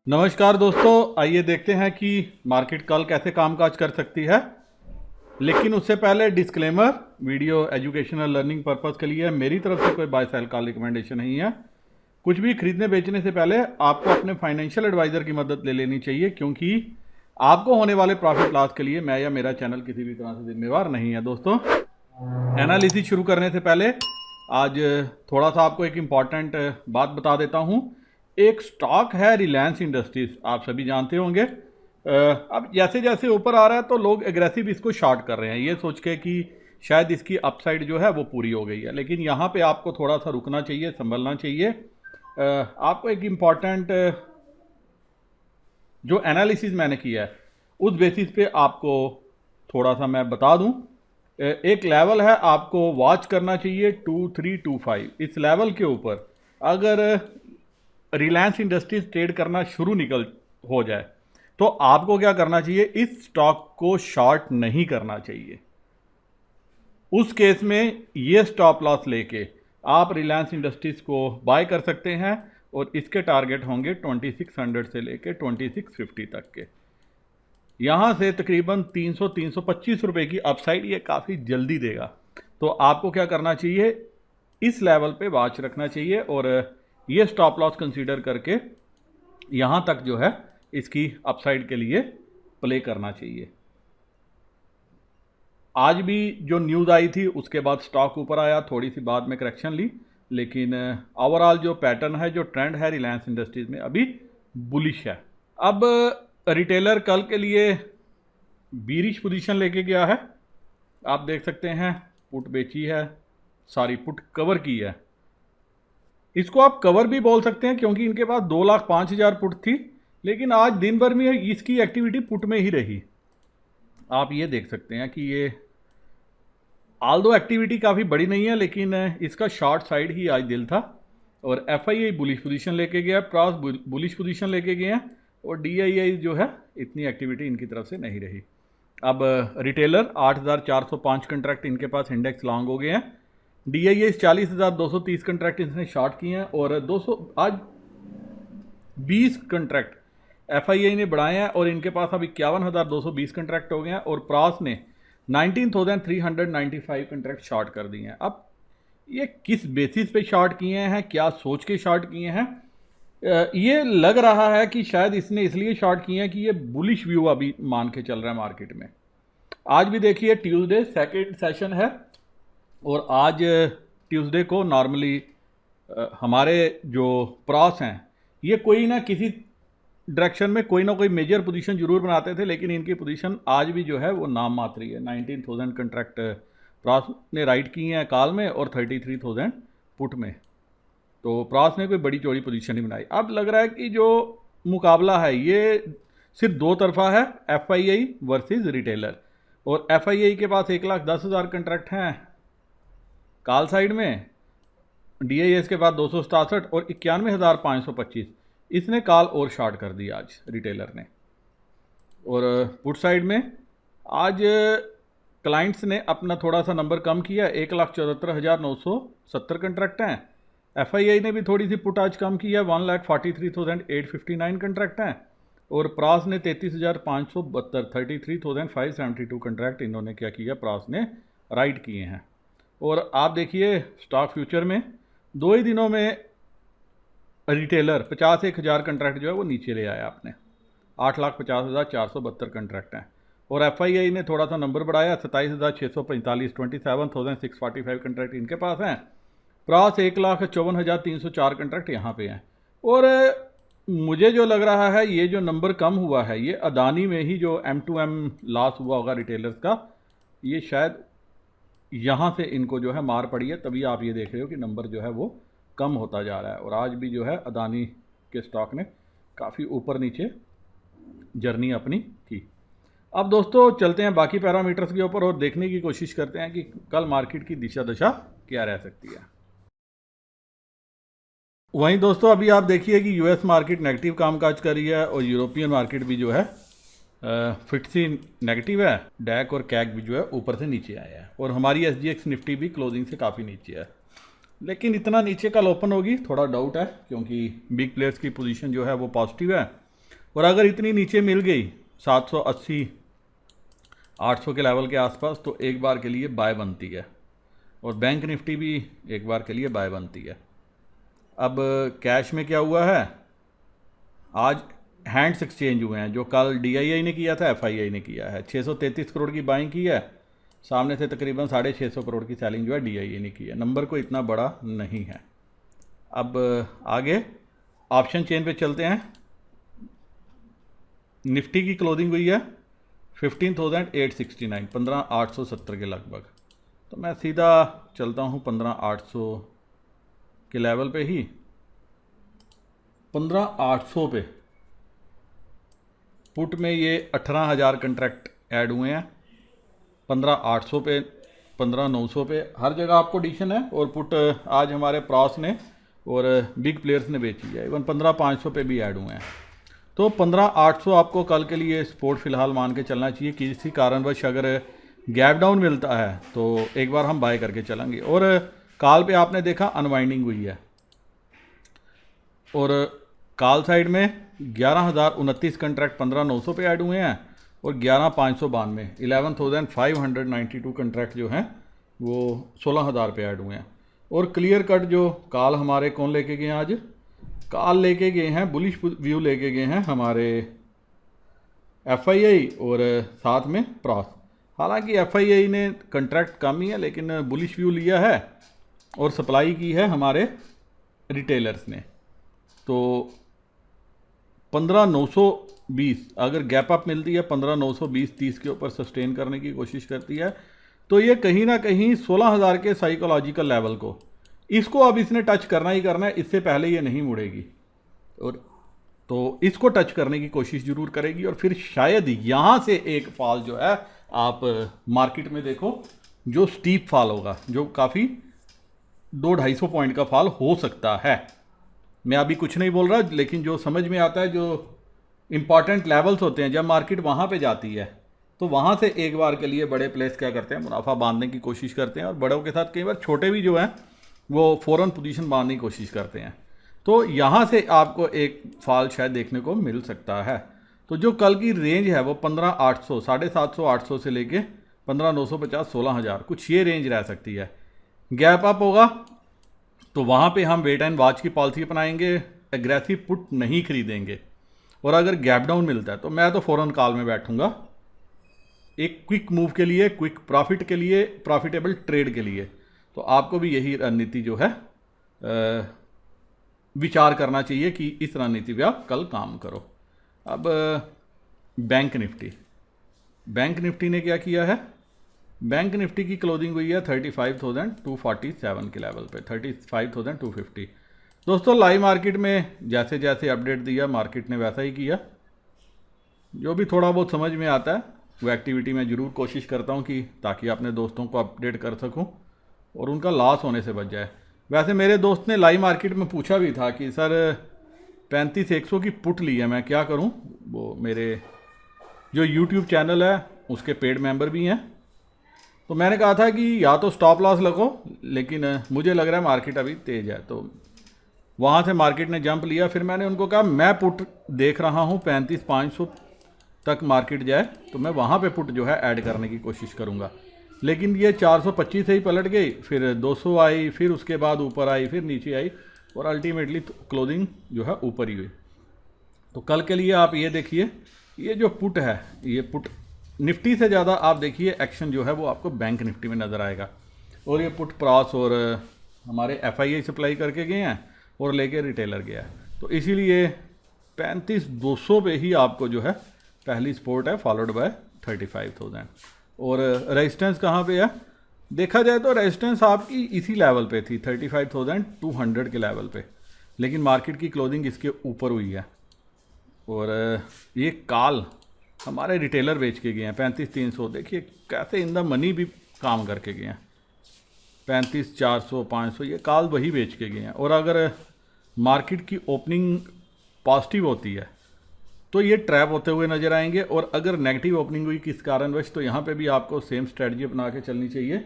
नमस्कार दोस्तों, आइए देखते हैं कि मार्केट कल कैसे कामकाज कर सकती है। लेकिन उससे पहले disclaimer, video educational learning purpose के लिए है। मेरी तरफ से कोई बाय सेल का रिकमेंडेशन नहीं है। कुछ भी खरीदने बेचने से पहले आपको अपने फाइनेंशियल एडवाइज़र की मदद ले लेनी चाहिए, क्योंकि आपको होने वाले प्रॉफिट लॉस के लिए मैं या मेरा चैनल किसी भी तरह से जिम्मेवार नहीं है। दोस्तों, एनालिसिस शुरू करने से पहले आज थोड़ा सा आपको एक इम्पॉर्टेंट बात बता देता हूँ। एक स्टॉक है रिलायंस इंडस्ट्रीज, आप सभी जानते होंगे। अब जैसे जैसे ऊपर आ रहा है तो लोग एग्रेसिव इसको शॉर्ट कर रहे हैं, ये सोच के कि शायद इसकी अपसाइड जो है वो पूरी हो गई है। लेकिन यहाँ पे आपको थोड़ा सा रुकना चाहिए, संभलना चाहिए। आपको एक इम्पॉर्टेंट जो एनालिसिस मैंने किया है उस बेसिस पे आपको थोड़ा सा मैं बता दूं। एक लेवल है, आपको वॉच करना चाहिए 2325। इस लेवल के ऊपर अगर रिलायंस इंडस्ट्रीज ट्रेड करना शुरू निकल हो जाए तो आपको क्या करना चाहिए, इस स्टॉक को शॉर्ट नहीं करना चाहिए। उस केस में ये स्टॉप लॉस लेके आप रिलायंस इंडस्ट्रीज को बाय कर सकते हैं और इसके टारगेट होंगे 2600 से लेके 2650 तक के। यहाँ से तकरीबन 300-325 रुपए की अपसाइड ये काफ़ी जल्दी देगा। तो आपको क्या करना चाहिए, इस लेवल पे वॉच रखना चाहिए और ये स्टॉप लॉस कंसीडर करके यहाँ तक जो है इसकी अपसाइड के लिए प्ले करना चाहिए। आज भी जो न्यूज़ आई थी उसके बाद स्टॉक ऊपर आया, थोड़ी सी बाद में करेक्शन ली, लेकिन ओवरऑल जो पैटर्न है, जो ट्रेंड है रिलायंस इंडस्ट्रीज में अभी बुलिश है। अब रिटेलर कल के लिए बीरिश पोजीशन लेके गया है, आप देख सकते हैं। पुट बेची है, सारी पुट कवर की है। इसको आप कवर भी बोल सकते हैं क्योंकि इनके पास 2,05,000 पुट थी, लेकिन आज दिन भर में इसकी एक्टिविटी पुट में ही रही। आप ये देख सकते हैं कि ये आल्दो एक्टिविटी काफ़ी बड़ी नहीं है, लेकिन इसका शॉर्ट साइड ही आज दिल था। और एफआईआई बुलिश पोजीशन लेके गया, प्रॉस बुलिश पोजीशन लेके गए हैं, और डीआईआई जो है इतनी एक्टिविटी इनकी तरफ से नहीं रही। अब रिटेलर 8,405 कंट्रैक्ट इनके पास इंडेक्स लॉन्ग हो गए हैं। डीआईआई 40,230 कंट्रैक्ट इसने शॉर्ट किए हैं और 200 आज 20 कंट्रैक्ट एफआईआई ने बढ़ाए हैं और इनके पास अब 51,220 कंट्रैक्ट हो गए हैं। और प्रॉस ने 19,395 कंट्रैक्ट शॉर्ट कर दिए हैं। अब ये किस बेसिस पे शॉर्ट किए हैं, क्या सोच के शॉर्ट किए हैं, ये लग रहा है कि शायद इसने इसलिए शॉर्ट किए हैं कि ये बुलिश व्यू अभी मान के चल रहा है मार्केट में। आज भी देखिए ट्यूसडे सेकेंड सेशन है और आज ट्यूसडे को नॉर्मली हमारे जो प्रॉस हैं ये कोई ना किसी डायरेक्शन में कोई ना कोई मेजर पोजीशन जरूर बनाते थे, लेकिन इनकी पोजीशन आज भी जो है वो नाम मात्र ही है। 19,000 कंट्रैक्ट प्रॉस ने राइट किए हैं कॉल में और 33,000 पुट में। तो प्रॉस ने कोई बड़ी चौड़ी पोजीशन नहीं बनाई। अब लग रहा है कि जो मुकाबला है ये सिर्फ दो तरफा है, एफआईआई वर्सेस रिटेलर। और एफआईआई के पास 1,10,000 कंट्रैक्ट हैं कॉल साइड में, डीआईएस के पास 267 और 91,525 इसने कॉल और शॉर्ट कर दिया आज रिटेलर ने। और पुट साइड में आज क्लाइंट्स ने अपना थोड़ा सा नंबर कम किया, 1,74,970 कंट्रैक्ट हैं। एफआईआई ने भी थोड़ी सी पुट आज कम किया, 1,43,859 कंट्रैक्ट हैं। और प्रॉस ने 33,572 33,572 कंट्रैक्ट इन्होंने क्या किया, प्रॉस ने राइट किए हैं। और आप देखिए स्टॉक फ्यूचर में 2 ही दिनों में रिटेलर 51,000 कंट्रैक्ट जो है वो नीचे ले आया आपने, 8,50,472 कंट्रैक्ट हैं। और एफआईआई ने थोड़ा सा नंबर बढ़ाया, 27,645 27,645 कंट्रैक्ट इनके पास हैं। प्रॉस 1,54,304 कंट्रैक्ट यहाँ पे हैं। और मुझे जो लग रहा है ये जो नंबर कम हुआ है ये अदानी में ही जो M2M लॉस हुआ होगा रिटेलर्स का, ये शायद यहाँ से इनको जो है मार पड़ी है, तभी आप ये देख रहे हो कि नंबर जो है वो कम होता जा रहा है। और आज भी जो है अदानी के स्टॉक ने काफ़ी ऊपर नीचे जर्नी अपनी की। अब दोस्तों चलते हैं बाकी पैरामीटर्स के ऊपर और देखने की कोशिश करते हैं कि कल मार्केट की दिशा दशा क्या रह सकती है। वहीं दोस्तों अभी आप देखिए कि यूएस मार्केट नेगेटिव कामकाज कर रही है और यूरोपियन मार्केट भी जो है फिटसी नेगेटिव है, डैक और कैग भी जो है ऊपर से नीचे आया है। और हमारी एसजीएक्स निफ्टी भी क्लोजिंग से काफ़ी नीचे है, लेकिन इतना नीचे कल ओपन होगी थोड़ा डाउट है, क्योंकि बिग प्लेयर्स की पोजीशन जो है वो पॉजिटिव है और अगर इतनी नीचे मिल गई 780 800 के लेवल के आसपास, तो एक बार के लिए बाय बनती है। और बैंक निफ्टी भी एक बार के लिए बाय बनती है। अब कैश में क्या हुआ है, आज हैंड्स एक्सचेंज हुए हैं। जो कल DII ने किया था, FII ने किया है। 633 करोड़ की बाइंग की है, सामने से तकरीबन 650 करोड़ की सेलिंग जो है DII ने की है। नंबर को इतना बड़ा नहीं है। अब आगे ऑप्शन चेन पे चलते हैं। निफ्टी की क्लोजिंग हुई है 15,869, 15,870 के लगभग। तो मैं सीधा चलता हूँ 15,800 के लेवल पे ही। 15,800 पे पुट में ये 18,000 कंट्रैक्ट ऐड हुए हैं। 15,800 पे, 15,900 पे, हर जगह आपको एडिशन है। और पुट आज हमारे प्रॉस ने और बिग प्लेयर्स ने बेची है। इवन 15,500 पे भी ऐड हुए हैं। तो 15,800 आपको कल के लिए सपोर्ट फिलहाल मान के चलना चाहिए। किसी कारणवश अगर गैप डाउन मिलता है तो एक बार हम बाय करके चलेंगे। और कॉल पे आपने देखा अनवाइंडिंग हुई है, और कॉल साइड में 11,029 कंट्रैक्ट 15,900 पे ऐड हुए हैं। और 11,592 11,592 कंट्रैक्ट जो हैं वो 16,000 पे ऐड हुए हैं। और क्लियर कट जो कॉल हमारे कौन लेके गए हैं, आज कॉल लेके गए हैं, बुलिश व्यू लेके गए हैं हमारे FII और साथ में प्रॉस। हालांकि FII ने कंट्रैक्ट कम ही है, लेकिन बुलिश व्यू लिया है और सप्लाई की है हमारे रिटेलर्स ने। तो 15,920 अगर गैप अप मिलती है, 15,920-30 के ऊपर सस्टेन करने की कोशिश करती है, तो ये कहीं ना कहीं 16,000 के साइकोलॉजिकल लेवल को, इसको अब इसने टच करना ही करना है। इससे पहले ये नहीं मुड़ेगी। और तो इसको टच करने की कोशिश जरूर करेगी। और फिर शायद यहाँ से एक फॉल जो है आप मार्केट में देखो, जो स्टीप फॉल होगा, जो काफ़ी 200-250 पॉइंट का फॉल हो सकता है। मैं अभी कुछ नहीं बोल रहा, लेकिन जो समझ में आता है, जो इंपॉर्टेंट लेवल्स होते हैं, जब मार्केट वहाँ पे जाती है तो वहाँ से एक बार के लिए बड़े प्लेस क्या करते हैं, मुनाफा बांधने की कोशिश करते हैं। और बड़ों के साथ कई बार छोटे भी जो हैं वो फ़ौरन पोजीशन बांधने की कोशिश करते हैं। तो यहाँ से आपको एक फॉल शायद देखने को मिल सकता है। तो जो कल की रेंज है वो 15,800, 750-800 से लेके 15,950, 16,000, कुछ ये रेंज रह सकती है। गैप अप होगा तो वहाँ पे हम वेट एंड वॉच की पॉलिसी अपनाएंगे, एग्रेसिव पुट नहीं खरीदेंगे। और अगर गैप डाउन मिलता है तो मैं तो फ़ौरन कॉल में बैठूंगा, एक क्विक मूव के लिए, क्विक प्रॉफिट के लिए, प्रॉफिटेबल ट्रेड के लिए। तो आपको भी यही रणनीति जो है विचार करना चाहिए कि इस रणनीति पे आप कल काम करो। अब बैंक निफ्टी ने क्या किया है, बैंक निफ्टी की क्लोजिंग हुई है 35,247 के लेवल पे, 35,250। दोस्तों लाइव मार्केट में जैसे जैसे अपडेट दिया मार्केट ने वैसा ही किया। जो भी थोड़ा बहुत समझ में आता है वो एक्टिविटी में ज़रूर कोशिश करता हूँ कि ताकि अपने दोस्तों को अपडेट कर सकूँ और उनका लॉस होने से बच जाए। वैसे मेरे दोस्त ने लाइव मार्केट में पूछा भी था कि सर 35,100 की पुट ली है, मैं क्या करूं। वो मेरे जो YouTube चैनल है उसके पेड मेंबर भी हैं। तो मैंने कहा था कि या तो स्टॉप लॉस लगो, लेकिन मुझे लग रहा है मार्केट अभी तेज़ है। तो वहाँ से मार्केट ने जंप लिया। फिर मैंने उनको कहा मैं पुट देख रहा हूँ 35,500 तक मार्केट जाए तो मैं वहाँ पे पुट जो है ऐड करने की कोशिश करूँगा। लेकिन ये 425 से ही पलट गई, फिर 200 आई, फिर उसके बाद ऊपर आई, फिर नीचे आई और अल्टीमेटली क्लोजिंग जो है ऊपर ही हुई। तो कल के लिए आप ये देखिए, ये जो पुट है, ये पुट निफ्टी से ज़्यादा आप देखिए एक्शन जो है वो आपको बैंक निफ्टी में नज़र आएगा। और ये पुट प्रॉस और हमारे FII सप्लाई करके गए हैं और लेके रिटेलर गया है। तो इसीलिए 35,200 पे ही आपको जो है पहली सपोर्ट है, फॉलोड बाय 35,000। और रेजिस्टेंस कहाँ पे है, देखा जाए तो रेजिस्टेंस आपकी इसी लेवल पे थी 35,200 के लेवल पे, लेकिन मार्केट की क्लोजिंग इसके ऊपर हुई है। और ये कॉल हमारे रिटेलर बेच के गए हैं 35,300। देखिए कैसे इन द मनी भी काम करके गए हैं, 35,400, 500 ये कॉल वही बेच के गए हैं। और अगर मार्केट की ओपनिंग पॉजिटिव होती है तो ये ट्रैप होते हुए नज़र आएंगे। और अगर नेगेटिव ओपनिंग हुई किस कारणवश, तो यहाँ पे भी आपको सेम स्ट्रेटजी अपना के चलनी चाहिए,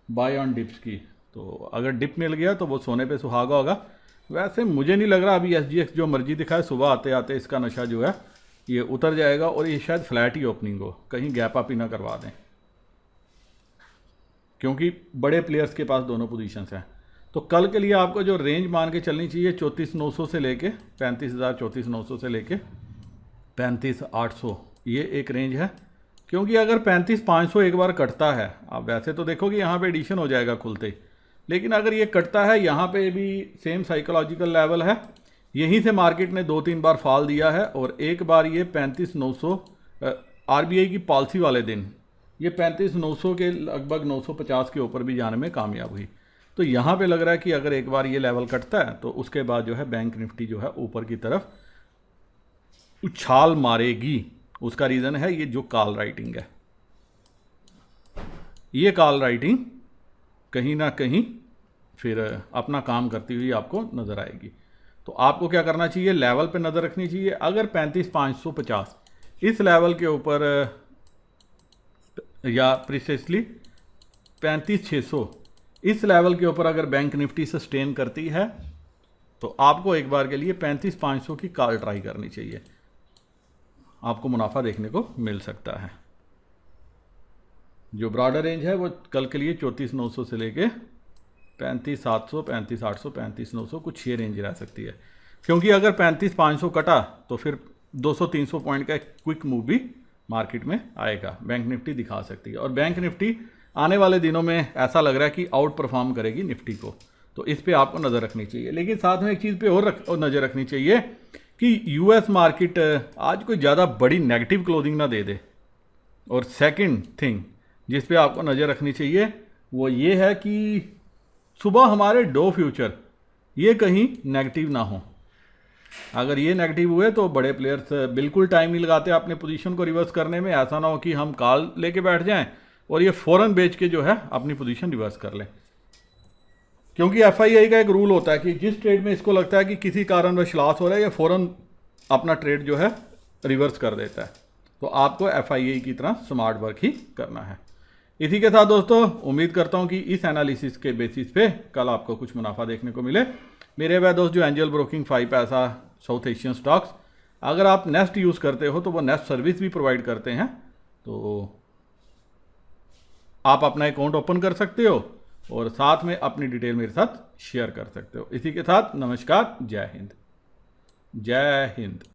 बाय ऑन डिप्स की। तो अगर डिप मिल गया तो वो सोने पे सुहागा होगा। वैसे मुझे नहीं लग रहा अभी SGX जो मर्जी दिखाए, सुबह आते आते इसका नशा जो है ये उतर जाएगा और ये शायद फ्लैट ही ओपनिंग हो, कहीं गैप अप ही ना करवा दें, क्योंकि बड़े प्लेयर्स के पास दोनों पोजीशंस हैं। तो कल के लिए आपको जो रेंज मान के चलनी चाहिए 34,900 से लेके 35,000, 34,900 से लेके 35,800, ये एक रेंज है। क्योंकि अगर 35,500 एक बार कटता है, आप वैसे तो देखोगे यहाँ पे एडिशन हो जाएगा खुलते ही, लेकिन अगर ये कटता है, यहाँ पे भी सेम साइकोलॉजिकल लेवल है, यहीं से मार्केट ने 2-3 बार फॉल दिया है और एक बार ये 35,900 आरबीआई की पॉलिसी वाले दिन ये 35,900 के लगभग 950 के ऊपर भी जाने में कामयाब हुई। तो यहाँ पे लग रहा है कि अगर एक बार ये लेवल कटता है तो उसके बाद जो है बैंक निफ्टी जो है ऊपर की तरफ उछाल मारेगी। उसका रीज़न है ये जो कॉल राइटिंग है, ये कॉल राइटिंग कहीं ना कहीं फिर अपना काम करती हुई आपको नज़र आएगी। तो आपको क्या करना चाहिए, लेवल पे नज़र रखनी चाहिए। अगर 35,550 इस लेवल के ऊपर या प्रिसाइसली 35,600 इस लेवल के ऊपर अगर बैंक निफ्टी सस्टेन करती है तो आपको एक बार के लिए 35,500 की कॉल ट्राई करनी चाहिए, आपको मुनाफा देखने को मिल सकता है। जो ब्रॉडर रेंज है वो कल के लिए 34,900 से लेके 35,700, 35,800, 35,900 कुछ ये रेंज रह सकती है। क्योंकि अगर 35,500 कटा तो फिर 200-300 पॉइंट का क्विक मूव भी मार्केट में आएगा, बैंक निफ्टी दिखा सकती है। और बैंक निफ्टी आने वाले दिनों में ऐसा लग रहा है कि आउट परफॉर्म करेगी निफ्टी को, तो इस पे आपको नज़र रखनी चाहिए। लेकिन साथ में एक चीज़ पे और नज़र रखनी चाहिए कि यूएस मार्केट आज कोई ज़्यादा बड़ी नेगेटिव क्लोजिंग ना दे दे। और सेकंड थिंग जिस पे आपको नज़र रखनी चाहिए वो ये है कि सुबह हमारे डो फ्यूचर ये कहीं नेगेटिव ना हो। अगर ये नेगेटिव हुए तो बड़े प्लेयर्स बिल्कुल टाइम नहीं लगाते अपने पोजीशन को रिवर्स करने में। ऐसा ना हो कि हम कॉल लेके बैठ जाएं और ये फ़ौरन बेच के जो है अपनी पोजीशन रिवर्स कर लें। क्योंकि एफआईआई का एक रूल होता है कि जिस ट्रेड में इसको लगता है कि किसी कारणवश लॉस हो रहा है, ये फ़ौरन अपना ट्रेड जो है रिवर्स कर देता है। तो आपको एफआईआई की तरह स्मार्ट वर्क ही करना है। इसी के साथ दोस्तों उम्मीद करता हूं कि इस एनालिसिस के बेसिस पे कल आपको कुछ मुनाफा देखने को मिले। मेरे वह दोस्त जो एंजल ब्रोकिंग 5 पैसा साउथ एशियन स्टॉक्स, अगर आप नेस्ट यूज़ करते हो तो वो नेस्ट सर्विस भी प्रोवाइड करते हैं, तो आप अपना अकाउंट ओपन कर सकते हो और साथ में अपनी डिटेल मेरे साथ शेयर कर सकते हो। इसी के साथ नमस्कार, जय हिंद, जय हिंद।